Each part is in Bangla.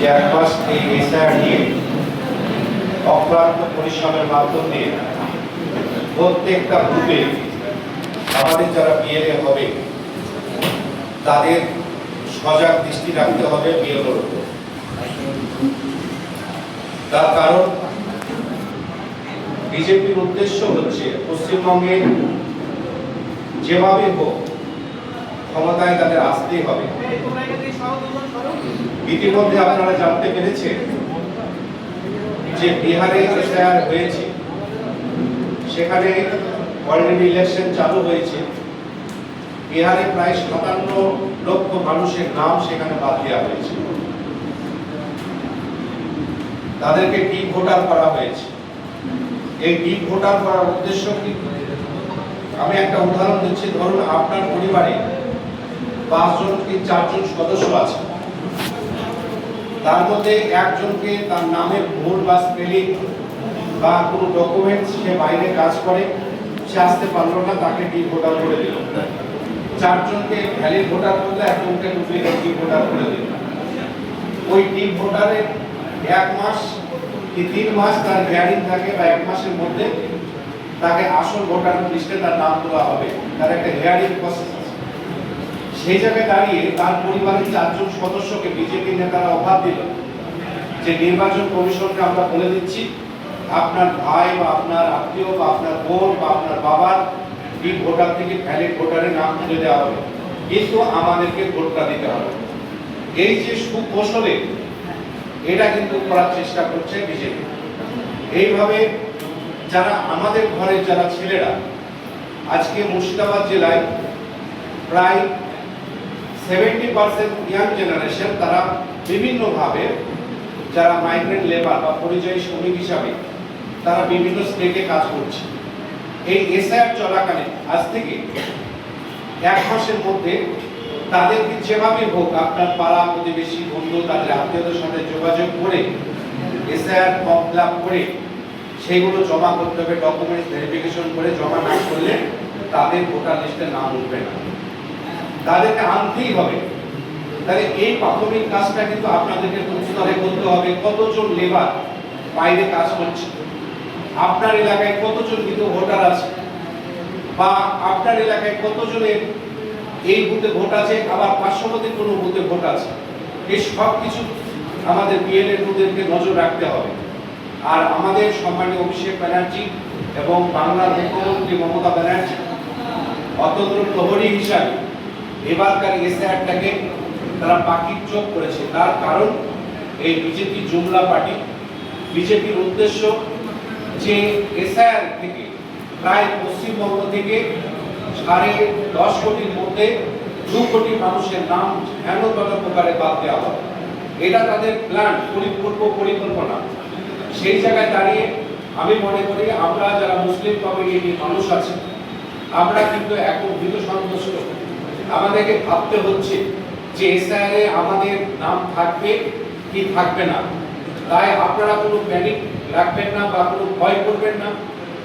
এক মাস এই এসআইআর নিয়ে অক্লান্ত পরিশ্রমের মাধ্যম দিয়ে প্রত্যেকটা গ্রুপে আমাদের যারা বিএলএ হবে তাদের সজাগ দৃষ্টি রাখতে হবে বিএলওর উপর। তার কারণ বিজেপির উদ্দেশ্য হচ্ছে পশ্চিমবঙ্গে যেভাবে হোক ক্ষমতায় তাদের আসতেই হবে। ইতিমধ্যে আপনারা জানতে পেরেছেন যে বিহারে এসআইআর হয়েছে, সেখানে অলরেডি ইলেকশন চালু হয়েছে। বিহারে প্রায় 57 লক্ষ মানুষের নাম সেখানে বাদ দেওয়া হয়েছে, তাদেরকে ডিপ ভোটার করা হয়েছে। এই ডিপ ভোটার করার উদ্দেশ্য কি? আমি একটা উদাহরণ দিচ্ছি। ধরুন আপনার পরিবারে 5 জন কি 4 জন সদস্য আছে, তার মধ্যে একজনকে তার নামের ভুল বা স্পেলিং বা কোনো ডকুমেন্টস সে বাইরে কাজ করে, সে আসতে পারলো না, তাকে ডিপ ভোটার করে দিল। 4 জনকে ভ্যালিড ভোটার করলে একজনকে ডুপ্লিকেট ডিপ ভোটার করে দিল। ওই ডিপ ভোটারের 1 মাস কি 3 মাস তার হিয়ারিং থাকে, বা 1 মাসের মধ্যে তাকে আসল ভোটার লিস্টে তার নাম তোলা হবে। তার একটা হিয়ারিং প্রসেস আছে। সেই জায়গায় দাঁড়িয়ে তার পরিবারের 4 জন সদস্যকে বিজেপি নেতারা অফার দিল যে নির্বাচন কমিশনকে আমরা বলে দিচ্ছি আপনার ভাই বা আপনার আত্মীয় বা আপনার বোন বা আপনার বাবার ডিপ ভোটার থেকে ভ্যালিড ভোটারের নাম তুলে দেওয়া হবে, কিন্তু আমাদেরকে ভোটটা দিতে হবে। এই যে সুকৌশলে এটা কিন্তু করার চেষ্টা করছে বিজেপি। এইভাবে যারা আমাদের ঘরের যারা ছেলেরা আজকে মুর্শিদাবাদ জেলায় প্রায় 70% ইয়াং জেনারেশন, তারা বিভিন্নভাবে যারা মাইগ্রেন্ট লেবার বা পরিযায়ী শ্রমিক হিসাবে তারা বিভিন্ন স্টেটে কাজ করছে। এই এসআইআর চলাকালীন আজ থেকে 1 মাসের মধ্যে তাদেরকে যেভাবে হোক আপনার পাড়া প্রতিবেশী বন্ধু তাদের আত্মীয়দের সাথে যোগাযোগ করে এসআইআর ফর্ম ফিল আপ করে সেইগুলো জমা করতে হবে। ডকুমেন্টস ভেরিফিকেশন করে জমা না করলে তাদের ভোটার লিস্টে নাম উঠবে না, তাদেরকে আনতেই হবে। তাহলে এই প্রাথমিক কাজটা কিন্তু আপনাদেরকে স্তরে করতে হবে। কতজন লেবার বাইরে কাজ করছে, আপনার এলাকায় কতজন কিন্তু ভোটার আছে, বা আপনার এলাকায় কতজনের এই বুথে ভোট আছে, আবার পার্শ্ববর্তী কোনো বুথে ভোট আছে। এই সব কিছু আমাদের বিএলএ বুথদেরকে নজর রাখতে হবে। আর আমাদের সম্মানীয় অভিষেক ব্যানার্জি এবং বাংলার মুখ্যমন্ত্রী মমতা ব্যানার্জি অতন্ত্র প্রহরী হিসাবে এবারকার এসআইআরটাকে তারা পাখির চোখ করেছে। তার কারণ এই বিজেপি জুমলা পার্টি, বিজেপির উদ্দেশ্য যে এসআইআর থেকে প্রায় পশ্চিমবঙ্গ থেকে 10.5 কোটির মধ্যে 2 কোটি মানুষের নাম হেনতন প্রকারে বাদ দেওয়া হবে। এটা তাদের প্ল্যান, পরিপূর্ণ পরিকল্পনা। সেই জায়গায় দাঁড়িয়ে আমি মনে করি আমরা যারা মুসলিম কমিউনিটির মানুষ আছে, আমরা কিন্তু এখন ভীত সন্তুষ্ট। আমাদেরকে ভাবতে হচ্ছে যে এসআইআরে আমাদের নাম থাকবে কি থাকবে না। তাই আপনারা কোনো প্যানিক রাখবেন না বা কোনো ভয় করবেন না।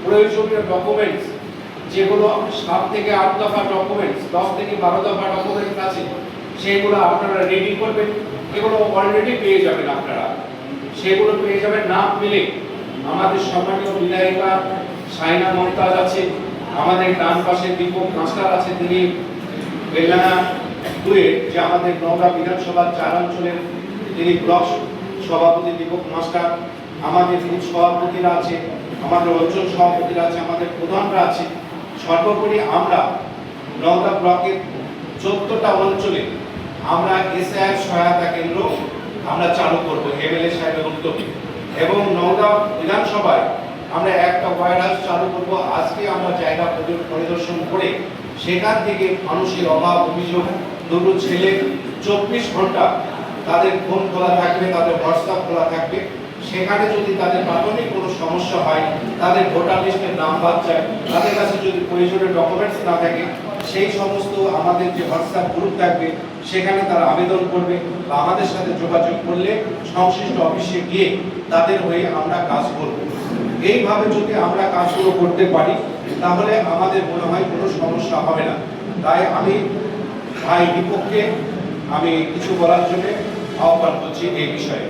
প্রয়োজনীয় ডকুমেন্টস যেগুলো 7 থেকে 8 দফা ডকুমেন্টস, 10 থেকে 12 দফা ডকুমেন্টস আছে, সেগুলো আপনারা রেডি করবেন। এগুলো অলরেডি পেয়ে যাবেন আপনারা, সেগুলো পেয়ে যাবেন। নাম পেলে আমাদের সম্মানীয় বিধায়িকা সাইনা মমতাজ আছে, আমাদের ডান পাশে দীপক মাস্টার আছে, তিনি বেলানা দুয়ে যে আমাদের নওগাঁ বিধানসভার 4 অঞ্চলের তিনি ব্লক সভাপতি দীপক মাস্টার, আমাদের বুথ সভাপতিরা আছে, আমাদের অঞ্চল সভাপতিরা আছে, আমাদের প্রধানরা আছে। সর্বোপরি আমরা নওগাঁ ব্লকের 14টা অঞ্চলে আমরা এসআইআর সহায়তা কেন্দ্র আমরা চালু করব এমএলএ সাহেবের উদ্যোগে, এবং নওগাঁ বিধানসভায় আমরা একটা ওয়্যার হাউস চালু করব। আজকে আমরা জায়গা পরিদর্শন করে সেখান থেকে মানুষের অভাব অভিযোগ, দুটো ছেলে 24 ঘন্টা তাদের ফোন খোলা থাকবে, তাদের হোয়াটসঅ্যাপ খোলা থাকবে। সেখানে যদি তাদের প্রাথমিক কোনো সমস্যা হয়, তাদের ভোটার লিস্টের নাম বাদ যায়, তাদের কাছে যদি প্রয়োজনীয় ডকুমেন্টস না থাকে, সেই সমস্ত আমাদের যে হোয়াটসঅ্যাপ গ্রুপ থাকবে সেখানে তারা আবেদন করবে বা আমাদের সাথে যোগাযোগ করলে সংশ্লিষ্ট অফিসে গিয়ে তাদের হয়ে আমরা কাজ করব। এইভাবে যদি আমরা কাজগুলো করতে পারি তাহলে আমাদের মনে হয় কোনো সমস্যা হবে না। তাই আমি ভাই দীপককে আমি কিছু বলার জন্য আহ্বান করছি এই বিষয়ে।